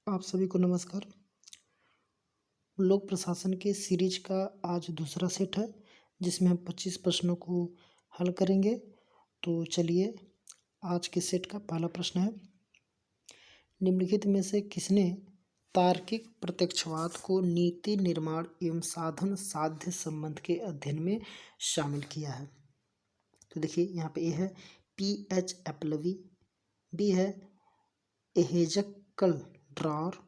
आप सभी को नमस्कार। लोक प्रशासन के सीरीज का आज दूसरा सेट है जिसमें हम 25 प्रश्नों को हल करेंगे। तो चलिए, आज के सेट का पहला प्रश्न है, निम्नलिखित में से किसने तार्किक प्रत्यक्षवाद को नीति निर्माण एवं साधन साध्य संबंध के अध्ययन में शामिल किया है? तो देखिए, यहाँ पे ए है P.H. एप्लवी, बी है एहेजकल ड्रॉर,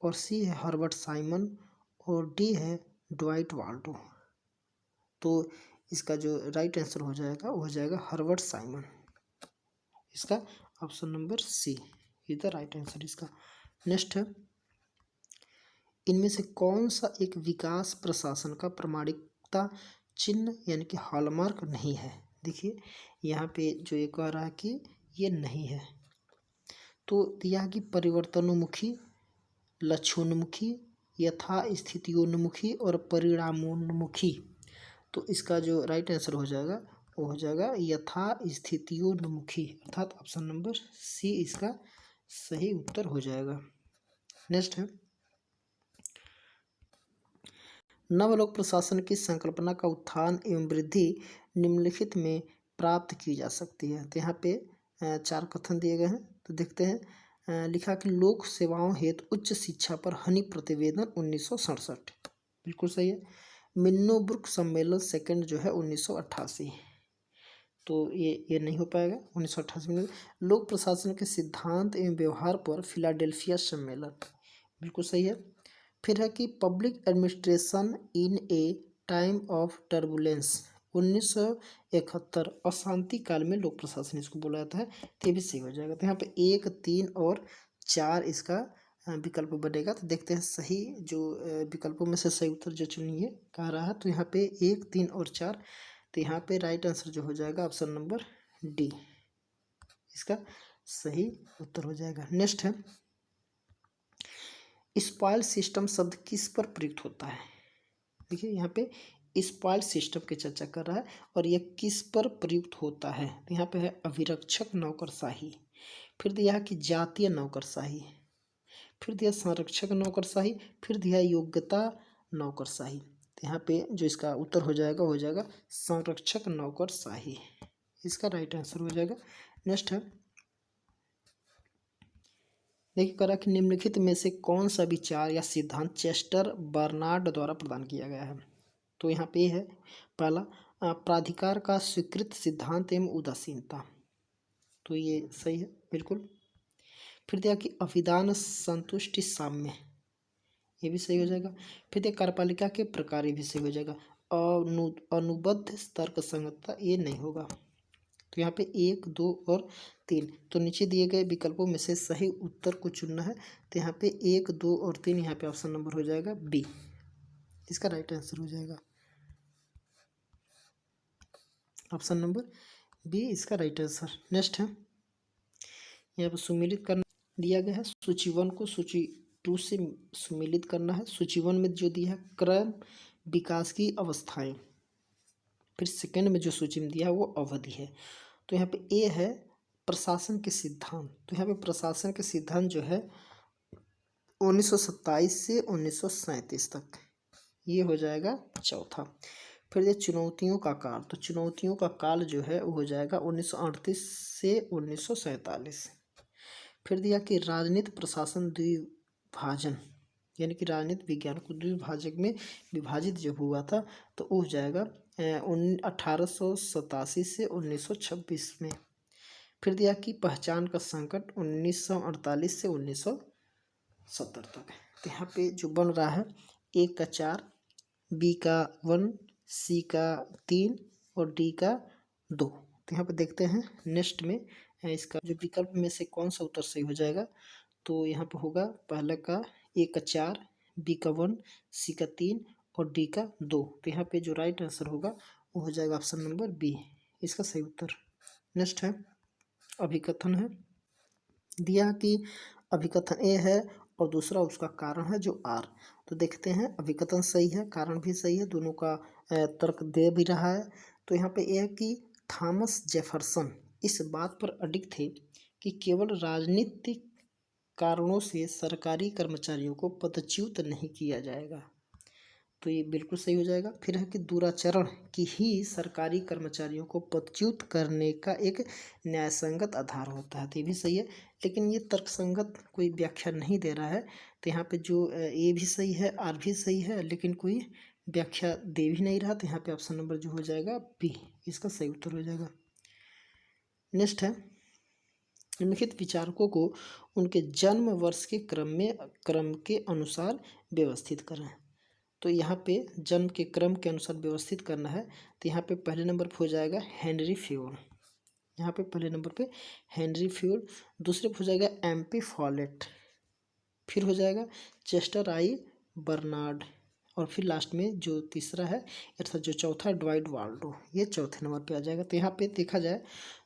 और सी है हर्बर्ट साइमन, और डी है ड्वाइट वाल्डो। तो इसका जो राइट आंसर हो जाएगा वो हो जाएगा हर्बर्ट साइमन। इसका option number C is the right answer इसका। नेक्स्ट है, इनमें से कौन सा एक विकास प्रशासन का प्रमाणिकता चिन्ह यानी कि हॉलमार्क नहीं है? देखिए, यहाँ पे जो ये कह रहा है कि ये नहीं है, तो दिया कि परिवर्तनोन्मुखी, लक्ष्योन्मुखी, यथा स्थितियोन्मुखी और परिणामोन्मुखी। तो इसका जो राइट आंसर हो जाएगा वो हो जाएगा यथा स्थितियोन्मुखी, अर्थात ऑप्शन नंबर सी इसका सही उत्तर हो जाएगा। नेक्स्ट है, नवलोक प्रशासन की संकल्पना का उत्थान एवं वृद्धि निम्नलिखित में प्राप्त की जा सकती है। तो यहाँ पे 4 कथन दिए गए हैं, तो देखते हैं। लिखा कि लोक सेवाओं हेतु उच्च शिक्षा पर हनी प्रतिवेदन 1967, बिल्कुल सही है। मिन्नोब्रुक सम्मेलन सेकंड जो है 1988, तो ये नहीं हो पाएगा। 1988 में लोक प्रशासन के सिद्धांत एवं व्यवहार पर फिलाडेल्फिया सम्मेलन, बिल्कुल सही है। फिर है कि public administration in A time of turbulence 1971, अशांति काल में लोक प्रशासन इसको बोला जाता है, तो ये भी सही हो जाएगा। तो यहाँ पे 1, 3 और 4 इसका विकल्प बनेगा। तो देखते हैं सही जो विकल्पों में से सही उत्तर जो चुनिए कह रहा है। तो यहाँ पे 1, 3 और 4, तो यहाँ पे राइट आंसर जो हो जाएगा ऑप्शन नंबर डी इसका सही उत्तर हो जाएगा। नेक्स्ट है, स्पॉइल सिस्टम शब्द किस पर प्रयुक्त होता है? देखिए, यहाँ पे स्पॉइल सिस्टम की चर्चा कर रहा है और यह किस पर प्रयुक्त होता है? तो यहाँ पे है अभिरक्षक नौकरशाही, फिर दिया है कि जातीय नौकरशाही, फिर दिया संरक्षक नौकरशाही, फिर दिया योग्यता नौकरशाही। तो यहाँ पे जो इसका उत्तर हो जाएगा संरक्षक नौकरशाही, इसका राइट आंसर हो जाएगा। नेक्स्ट है, देखिए करा कि निम्नलिखित में से कौन सा विचार या सिद्धांत चेस्टर बर्नार्ड द्वारा प्रदान किया गया है? तो यहाँ पे है पहला, प्राधिकार का स्वीकृत सिद्धांत एवं उदासीनता, तो ये सही है बिल्कुल। फिर दिया कि अभिधान संतुष्टि साम्य, ये भी सही हो जाएगा। फिर दिया कार्यपालिका के प्रकार, ये भी सही हो जाएगा। अनुबद्ध तर्क संगतता, ये नहीं होगा। तो यहाँ पे 1, 2 और 3, तो नीचे दिए गए विकल्पों में से सही उत्तर को चुनना है। तो यहाँ पे 1, 2 और 3, यहाँ पे ऑप्शन नंबर हो जाएगा बी, इसका राइट आंसर हो जाएगा ऑप्शन नंबर बी, इसका राइट आंसर। नेक्स्ट है, यहाँ पे सुमेलित करना दिया गया है, सूची 1 को सूची 2 से सुमेलित करना है। सूची 1 में जो दिया है क्रम विकास की अवस्थाएं, फिर सेकंड में जो सूची में दिया है वो अवधि है। तो यहाँ पे ए है प्रशासन के सिद्धांत, तो यहाँ पे प्रशासन के सिद्धांत जो है 1927 से 1937 तक, ये हो जाएगा चौथा। फिर ये चुनौतियों का काल, तो चुनौतियों का काल जो है वो हो जाएगा 1938 से 1947। फिर दिया कि राजनीति प्रशासन द्विभाजन, यानी कि राजनीति विज्ञान को द्विभाजक में विभाजित जब हुआ था तो वो हो जाएगा 1887 से 1926 में। फिर दिया कि पहचान का संकट 1948 से 1970 तक। तो यहाँ पे जो बन रहा है 1 का 4, बी का 1, सी का 3 और डी का 2। तो यहाँ पे देखते हैं नेक्स्ट में इसका जो विकल्प में से कौन सा उत्तर सही हो जाएगा। तो यहाँ पे होगा पहले का 1 का 4, बी का 1, सी का 3 और डी का 2। तो यहाँ पे जो राइट आंसर होगा वो हो जाएगा ऑप्शन नंबर बी, इसका सही उत्तर। नेक्स्ट है, अभिकथन है, दिया कि अभिकथन ए है और दूसरा उसका कारण है जो आर। तो देखते हैं, अभिकथन सही है, कारण भी सही है, दोनों का तर्क दे भी रहा है। तो यहाँ पे यह है कि थॉमस जेफरसन इस बात पर अडिग थे कि केवल राजनीतिक कारणों से सरकारी कर्मचारियों को पदच्युत नहीं किया जाएगा। तो ये बिल्कुल सही हो जाएगा। फिर है कि दुराचरण की ही सरकारी कर्मचारियों को पदच्युत करने का एक न्यायसंगत आधार होता है। तो ये भी सही है, लेकिन ये तर्कसंगत कोई व्याख्या नहीं दे रहा है। तो यहाँ पे जो ए भी सही है, आर भी सही है, लेकिन कोई व्याख्या दे भी नहीं रहा। तो यहाँ पे ऑप्शन नंबर जो हो जाएगा बी, इसका सही उत्तर हो जाएगा। नेक्स्ट है, निम्नलिखित विचारकों को उनके जन्म वर्ष के क्रम के अनुसार व्यवस्थित करें। तो यहाँ पे जन्म के क्रम के अनुसार व्यवस्थित करना है। तो यहाँ पे पहले नंबर पे हो जाएगा हेनरी फ्यूल, यहाँ पे पहले नंबर पे हेनरी फ्यूल। दूसरे पे हो जाएगा MP फॉलेट, फिर हो जाएगा चेस्टर आई बर्नार्ड, और फिर लास्ट में जो तीसरा है अर्थात जो चौथा ड्वाइट वाल्डो, ये चौथे नंबर पे आ जाएगा। तो यहाँ पे देखा जाए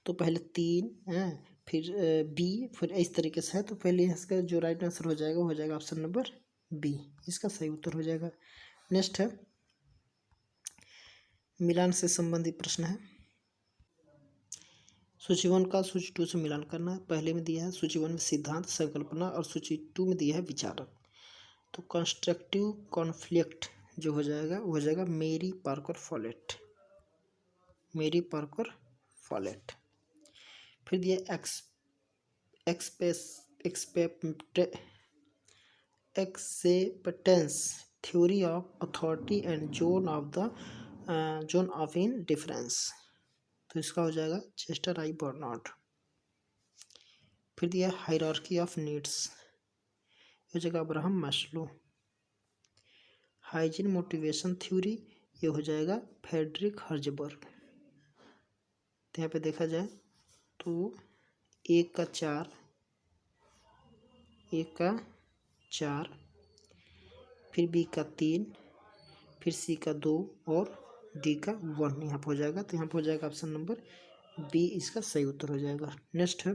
तो पहले 3 हैं, फिर बी, फिर इस तरीके से है। तो पहले इसका जो राइट आंसर हो जाएगा वो हो जाएगा ऑप्शन नंबर बी, इसका सही उत्तर हो जाएगा। नेक्स्ट है, मिलान से संबंधित प्रश्न है। सूची 1 का सूची 2 से मिलान करना है। पहले में दिया है सूची 1 में सिद्धांत, संकल्पना, और सूची 2 में दिया है विचारक। तो कंस्ट्रक्टिव कॉन्फ्लिक्ट जो हो जाएगा वो हो जाएगा मेरी पार्कर फॉलेट, मेरी पार्कर फॉलेट। फिर दिया acceptance theory of authority and zone of in difference. तो इसका हो जाएगा चेस्टर आई बर्नार्ड। फिर दिया हायरार्की ऑफ नीड्स, ये जगह Abraham Maslow. Hygiene motivation theory, ये हो जाएगा फ्रेडरिक हर्जबर्ग। तो यहाँ पे देखा जाए तो 1 का 4, 1 का 4, फिर B का 3, फिर C का 2 और D का 1 यहाँ पे हो जाएगा। तो यहाँ पे हो जाएगा ऑप्शन नंबर बी, इसका सही उत्तर हो जाएगा। नेक्स्ट है,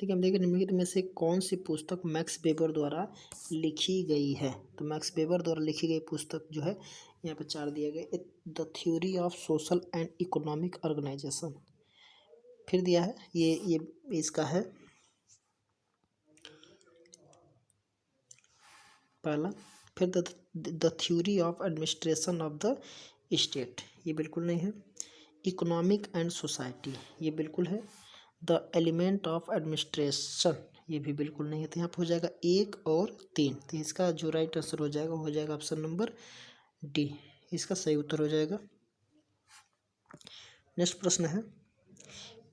ठीक है, हम देखें निम्नलिखित में से कौन सी पुस्तक मैक्स वेबर द्वारा लिखी गई है। तो मैक्स वेबर द्वारा लिखी गई पुस्तक जो है यहाँ पे 4 दिया गया, the theory of social and economic organisation. फिर दिया है ये इसका है पहला। फिर the theory of administration of the state, ये बिल्कुल नहीं है। इकोनॉमिक एंड सोसाइटी, ये बिल्कुल है। द एलिमेंट ऑफ एडमिनिस्ट्रेशन, ये भी बिल्कुल नहीं है। तो यहाँ पर हो जाएगा 1 और 3। तो इसका जो राइट आंसर हो जाएगा वो हो जाएगा ऑप्शन नंबर डी, इसका सही उत्तर हो जाएगा। नेक्स्ट प्रश्न है,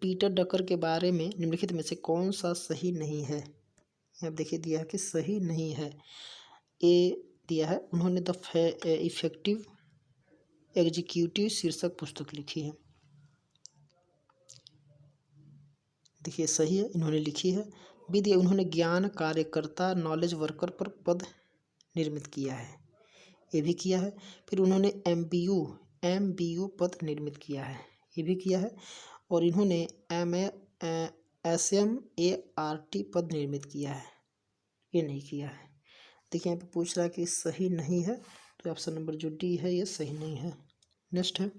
पीटर डकर के बारे में निम्नलिखित में से कौन सा सही नहीं है। यहाँ देखिए दिया है कि सही नहीं है। ए दिया है उन्होंने द इफेक्टिव एग्जीक्यूटिव शीर्षक पुस्तक लिखी है, देखिए सही है, इन्होंने लिखी है। बी दिया उन्होंने ज्ञान कार्यकर्ता नॉलेज वर्कर पर पद निर्मित किया है, ये भी किया है। फिर उन्होंने MBU पद निर्मित किया है, ये भी किया है। और इन्होंने SMART पद निर्मित किया है, ये नहीं किया है। देखिए यहाँ पे पूछ रहा है कि सही नहीं है, तो ऑप्शन नंबर जो डी है ये सही नहीं है। नेक्स्ट है,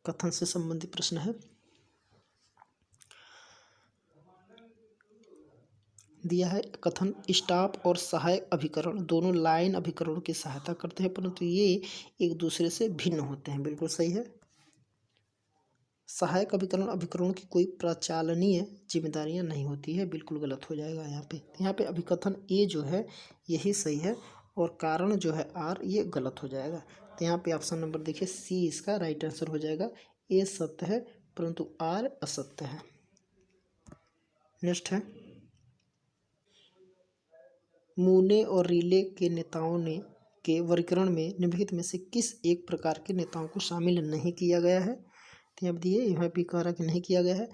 कथन से संबंधित प्रश्न है। दिया है कथन स्टाफ और सहायक अभिकरण दोनों लाइन अभिकरणों की सहायता करते हैं, परंतु ये एक दूसरे से भिन्न होते हैं, बिल्कुल सही है। सहायक अभिकरणों की कोई प्रचालनीय जिम्मेदारियां नहीं होती है, बिल्कुल गलत हो जाएगा यहाँ पे अभिकथन ए जो है यही सही है, और कारण जो है आर ये गलत हो जाएगा। तो यहाँ पे ऑप्शन नंबर देखिए सी इसका राइट आंसर हो जाएगा। ए सत्य है परंतु आर असत्य है। नेक्स्ट है, मूने और रिले के नेताओं ने के वर्गीकरण में निम्नलिखित में से किस एक प्रकार के नेताओं को शामिल नहीं किया गया है। तो यहाँ दिए यहाँ भी कह रहा कि नहीं किया गया है।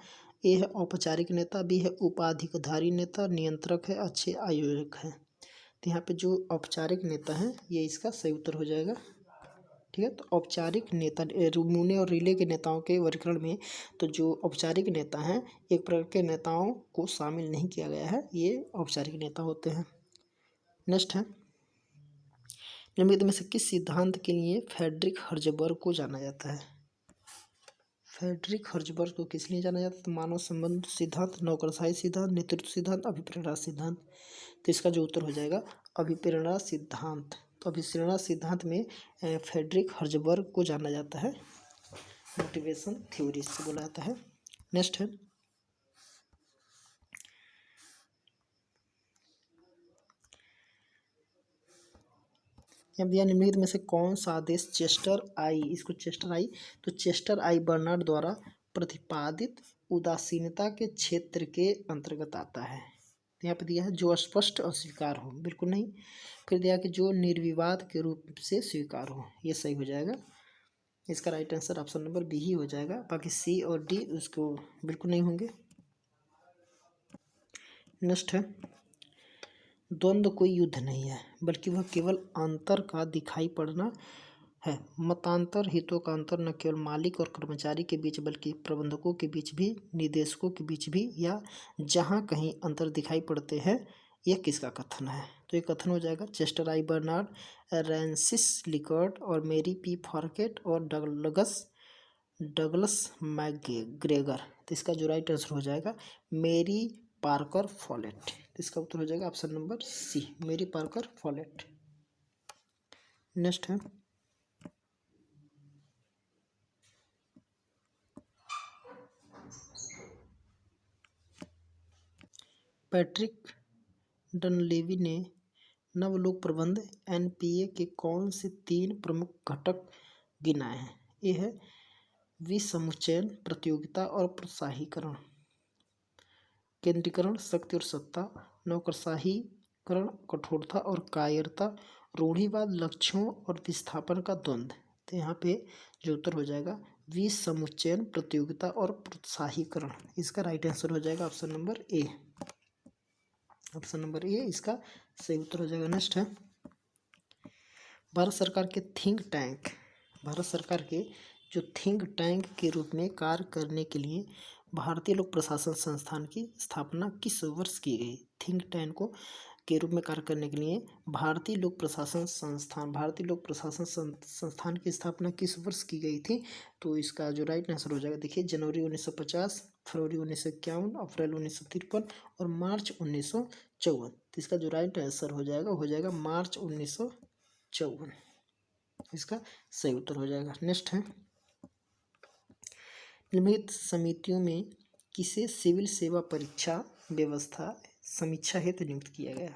ए है औपचारिक नेता, बी है उपाधिकारी नेता, नियंत्रक है, अच्छे आयोजक है। तो यहाँ पे जो औपचारिक नेता है ये इसका सही उत्तर हो जाएगा, ठीक है। तो औपचारिक नेता मूने और रिले के नेताओं के वर्गीकरण में तो जो औपचारिक नेता हैं एक प्रकार के नेताओं को शामिल नहीं किया गया है, ये औपचारिक नेता होते हैं। नेक्स्ट है, निम्नलिखित में से किस सिद्धांत के लिए फ्रेडरिक हर्जबर्ग को जाना जाता है। फ्रेडरिक हर्ज़बर्ग को किस लिए जाना जाता है? तो मानव संबंध सिद्धांत, नौकरशाही सिद्धांत, नेतृत्व सिद्धांत, अभिप्रेरणा सिद्धांत। तो इसका जो उत्तर हो जाएगा अभिप्रेरणा सिद्धांत। तो अभिप्रेरणा सिद्धांत में फ्रेडरिक हर्ज़बर्ग को जाना जाता है, मोटिवेशन थ्योरी से बोला जाता है। नेक्स्ट है, अब दिया निम्नलिखित में से कौन सा आदेश चेस्टर आई, इसको चेस्टर आई, तो चेस्टर आई बर्नार्ड द्वारा प्रतिपादित उदासीनता के क्षेत्र के अंतर्गत आता है। तो यहाँ पर दिया है जो स्पष्ट अस्वीकार हो, बिल्कुल नहीं। फिर दिया कि जो निर्विवाद के रूप से स्वीकार हो, ये सही हो जाएगा। इसका right answer option number B ही हो जाएगा, बाकी सी और डी उसको बिल्कुल नहीं होंगे। नेक्स्ट है, द्वंद्व कोई युद्ध नहीं है बल्कि वह केवल अंतर का दिखाई पड़ना है। मतांतर हितों का अंतर न केवल मालिक और कर्मचारी के बीच बल्कि प्रबंधकों के बीच भी, निदेशकों के बीच भी, या जहाँ कहीं अंतर दिखाई पड़ते हैं, यह किसका कथन है? तो ये कथन हो जाएगा चेस्टर आई बर्नार्ड, रैंसिस लिकर्ट और मेरी पी फॉर्केट और डगलस मैकग्रेगर। तो इसका जो राइट आंसर हो जाएगा मेरी पार्कर फॉलेट। तो इसका उत्तर हो जाएगा option number C, Mary Parker Follett. Next है, पैट्रिक डनलेवी ने नवलोक प्रबंध एनपीए के कौन से 3 प्रमुख घटक गिनाए हैं? ये है विसमुच्चयन, प्रतियोगिता और प्रोत्साहीकरण, केंद्रीकरण, शक्ति और सत्ता, नौकरशाहीकरण, कठोरता और कायरता, रूढ़िवाद, लक्ष्यों और विस्थापन का द्वंद्व। तो यहाँ पे जो उत्तर हो जाएगा विसमुच्चयन, प्रतियोगिता और प्रोत्साहीकरण। इसका राइट आंसर हो जाएगा option number A, option number A इसका सही उत्तर हो जाएगा। नेक्स्ट है, भारत सरकार के थिंक टैंक, भारत सरकार के जो थिंक टैंक के रूप में कार्य करने के लिए भारतीय लोक प्रशासन संस्थान की स्थापना किस वर्ष की गई? थिंक टैंक को के रूप में कार्य करने के लिए भारतीय लोक प्रशासन संस्थान की स्थापना किस वर्ष की गई थी? तो इसका जो राइट आंसर हो जाएगा, देखिए जनवरी 1950, फरवरी 1951, अप्रैल 1953 और मार्च 1954। तो इसका जो राइट आंसर हो जाएगा मार्च 1954, इसका सही उत्तर हो जाएगा। नेक्स्ट है, निम्नलिखित समितियों में किसे सिविल सेवा परीक्षा व्यवस्था समीक्षा हेतु नियुक्त किया गया?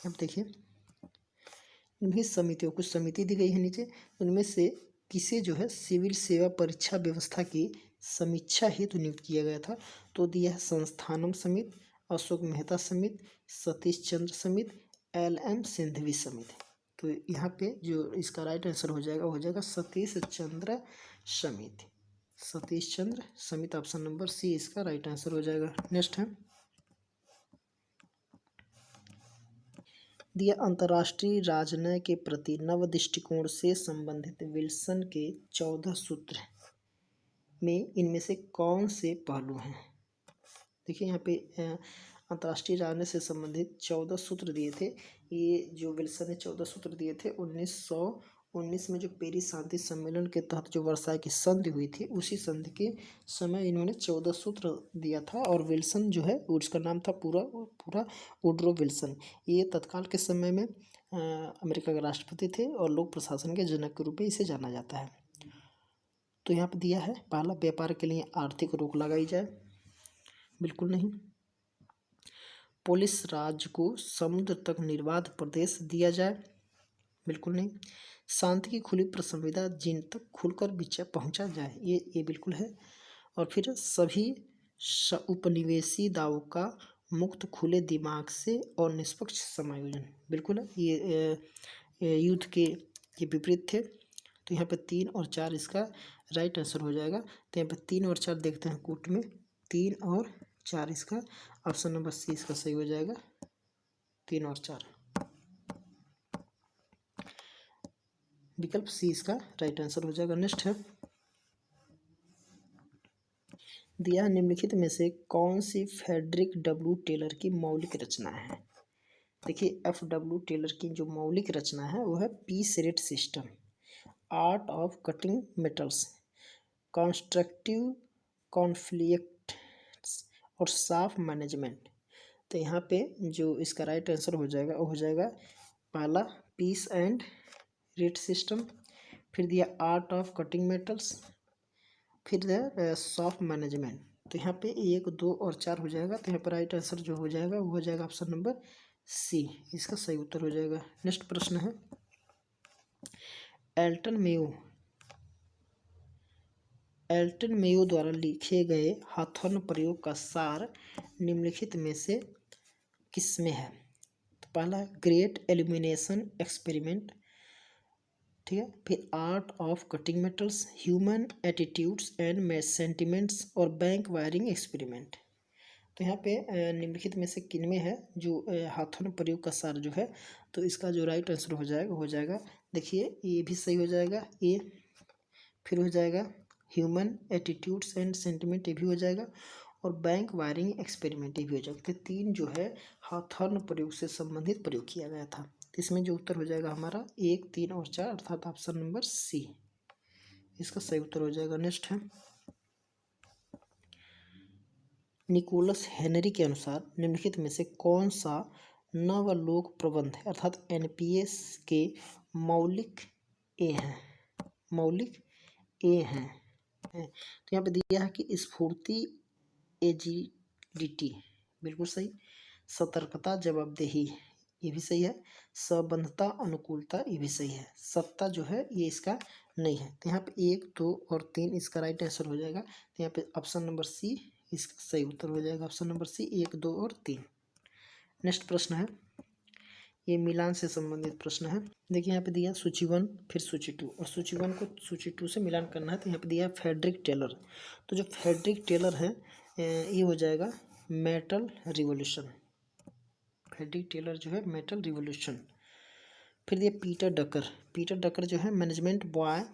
अब देखिए निम्नलिखित समितियों, कुछ समिति दी गई है नीचे, उनमें से किसे जो है सिविल सेवा परीक्षा व्यवस्था की समीक्षा हेतु नियुक्त किया गया था? तो दिया है संस्थानम समिति, अशोक मेहता समिति, सतीश चंद्र समिति, LM सिंघवी समिति। तो यहाँ पे जो इसका राइट आंसर हो जाएगा सतीश चंद्र समिति, सतीश चंद्र समिति, ऑप्शन नंबर सी इसका राइट आंसर हो जाएगा। नेक्स्ट है, दिया अंतर्राष्ट्रीय राजनय के प्रति नव दृष्टिकोण से संबंधित विल्सन के 14 सूत्र में इनमें से कौन से पहलू हैं? देखिए यहाँ पे अंतर्राष्ट्रीय राजनय से संबंधित 14 सूत्र दिए थे। ये जो विल्सन ने 14 सूत्र दिए थे 1919 में जो पेरिस शांति सम्मेलन के तहत जो वर्साई की संधि हुई थी, उसी संधि के समय इन्होंने 14 सूत्र दिया था। और विल्सन जो है उसका नाम था पूरा वुडरो विल्सन। ये तत्काल के समय में अमेरिका के राष्ट्रपति थे और लोक प्रशासन के जनक के रूप में इसे जाना जाता है। तो यहाँ पर दिया है पहला, व्यापार के लिए आर्थिक रोक लगाई जाए, बिल्कुल नहीं। पुलिस राज्य को समुद्र तक निर्बाध प्रदेश दिया जाए, बिल्कुल नहीं। शांति की खुली संविदा जिन तक खुलकर विचार पहुंचा जाए, ये बिल्कुल है। और फिर सभी उपनिवेशी दावों का मुक्त खुले दिमाग से और निष्पक्ष समायोजन, बिल्कुल है। ये युद्ध के ये विपरीत थे। तो यहाँ पे 3 और 4 इसका राइट आंसर हो जाएगा। तो यहाँ पे 3 और 4 देखते हैं कूट में, 3 और 4 इसका ऑप्शन नंबर सी इसका सही हो जाएगा, 3 और 4, विकल्प सी इसका राइट आंसर हो जाएगा। नेक्स्ट है, दिया निम्नलिखित में से कौन सी फ्रेडरिक डब्ल्यू टेलर की मौलिक रचना है? देखिए FW टेलर की जो मौलिक रचना है वो है piece rate system, art of cutting metals, constructive conflicts और साफ मैनेजमेंट। तो यहाँ पे जो इसका राइट आंसर हो जाएगा वो हो जाएगा पहला पीस एंड रेट सिस्टम, फिर दिया आर्ट ऑफ कटिंग मेटल्स, फिर दिया सॉफ्ट मैनेजमेंट। तो यहाँ पे 1, 2 और 4 हो जाएगा। तो यहाँ पर राइट आंसर जो हो जाएगा वो हो जाएगा ऑप्शन नंबर सी, इसका सही उत्तर हो जाएगा। नेक्स्ट प्रश्न है एल्टन मेयो द्वारा लिखे गए हाथोर्न प्रयोग का सार निम्नलिखित में से किसमें है? तो पहला ग्रेट एल्यूमिनेशन एक्सपेरिमेंट, ठीक है, फिर art of cutting metals, human attitudes and sentiments और बैंक वायरिंग एक्सपेरिमेंट। तो यहाँ पे निम्नलिखित में से किन में है जो हाथों में प्रयोग का सार जो है? तो इसका जो राइट आंसर हो जाएगा देखिए ये भी सही हो जाएगा ए, फिर हो जाएगा ह्यूमन एटीट्यूड्स एंड सेंटिमेंट, ये भी हो जाएगा, और बैंक वायरिंग एक्सपेरिमेंट ये भी हो जाएगा। तो 3 जो है हाथोर्न प्रयोग से संबंधित प्रयोग किया गया था। तो इसमें जो उत्तर हो जाएगा हमारा 1, 3 और 4 अर्थात ऑप्शन नंबर सी, इसका सही उत्तर हो जाएगा। नेक्स्ट है निकोलस हेनरी के अनुसार निम्नलिखित में से कौन सा नवलोक प्रबंध है अर्थात एनपीएस के मौलिक ए हैं? तो यहाँ पे दिया है कि स्फूर्ति, एजिलिटी बिल्कुल सही, सतर्कता, जवाबदेही ये भी सही है, संबंधता, अनुकूलता ये भी सही है, सत्ता जो है ये इसका नहीं है। तो यहाँ पे 1, 2 और 3 इसका राइट आंसर हो जाएगा। तो यहाँ पे ऑप्शन नंबर सी इसका सही उत्तर हो जाएगा, ऑप्शन नंबर सी 1, 2 और 3। नेक्स्ट प्रश्न है ये मिलान से संबंधित प्रश्न है। देखिए यहाँ पे दिया सूची 1 फिर सूची 2 और सूची 1 को सूची 2 से मिलान करना है। तो यहाँ पे दिया फ्रेडरिक टेलर। तो जो फ्रेडरिक टेलर है ये हो जाएगा मेटल रिवॉल्यूशन, फ्रेडरिक टेलर जो है मेटल रिवॉल्यूशन। फिर दिया पीटर डकर जो है मैनेजमेंट बॉय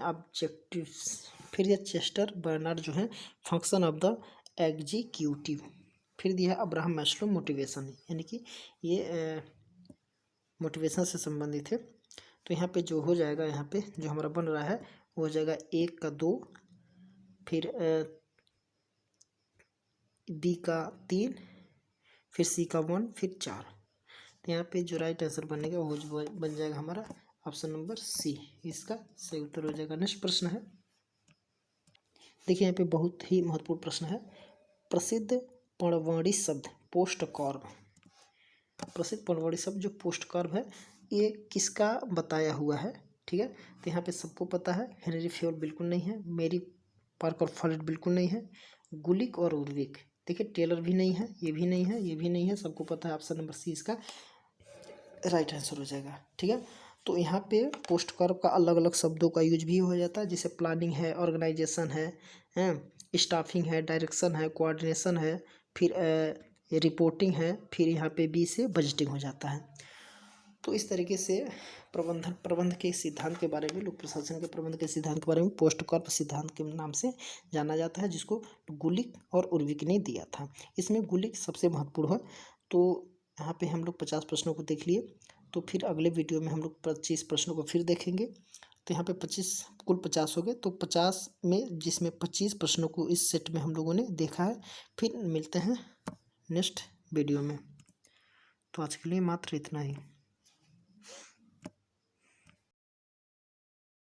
ऑब्जेक्टिव्स। फिर दिया चेस्टर बर्नार्ड जो है फंक्शन ऑफ द एग्जीक्यूटिव। फिर दिया अब्राहम मैस्लो मोटिवेशन, यानी कि ये मोटिवेशन से संबंधित है। तो यहाँ पे जो हो जाएगा यहाँ पे जो हमारा बन रहा है वो हो जाएगा 1 का 2, फिर बी का 3, फिर सी का 1, फिर 4। तो यहाँ पे जो राइट आंसर बनेगा वो बन जाएगा हमारा ऑप्शन नंबर सी, इसका सही उत्तर हो जाएगा। नेक्स्ट प्रश्न है देखिए यहाँ पे बहुत ही महत्वपूर्ण प्रश्न है। प्रसिद्ध पर्वणि शब्द पोस्टकॉर्ब, प्रसिद्ध पर्वणि शब्द जो पोस्टकॉर्ब है ये किसका बताया हुआ है? ठीक है, तो यहाँ पे सबको पता है हेनरी फ्योल बिल्कुल नहीं है, मेरी पार्कर फॉलेट बिल्कुल नहीं है, गुलिक और उर्विक, देखिए टेलर भी नहीं है, ये भी नहीं है, ये भी नहीं है, सबको पता है। ऑप्शन नंबर सी इसका राइट आंसर हो जाएगा। ठीक है, तो यहाँ पे पोस्टकॉर्ब का अलग अलग शब्दों का यूज भी हो जाता है, जैसे प्लानिंग है, ऑर्गेनाइजेशन है, स्टाफिंग है, डायरेक्शन है, कोऑर्डिनेशन है, फिर रिपोर्टिंग है, फिर यहाँ पे बी से बजटिंग हो जाता है। तो इस तरीके से प्रबंध के सिद्धांत के बारे में, लोक प्रशासन के प्रबंध के सिद्धांत के बारे में पोस्टकॉर्ब सिद्धांत के नाम से जाना जाता है, जिसको गुलिक और उर्विक ने दिया था। इसमें गुलिक सबसे महत्वपूर्ण है। तो यहाँ पे हम लोग 50 प्रश्नों को देख लिए, तो फिर अगले वीडियो में हम लोग 25 प्रश्नों को फिर देखेंगे। तो यहाँ पे 25 कुल 50 हो गए, तो 50 में जिसमें 25 प्रश्नों को इस सेट में हम लोगों ने देखा है। फिर मिलते हैं नेक्स्ट वीडियो में। तो आज के लिए मात्र इतना ही।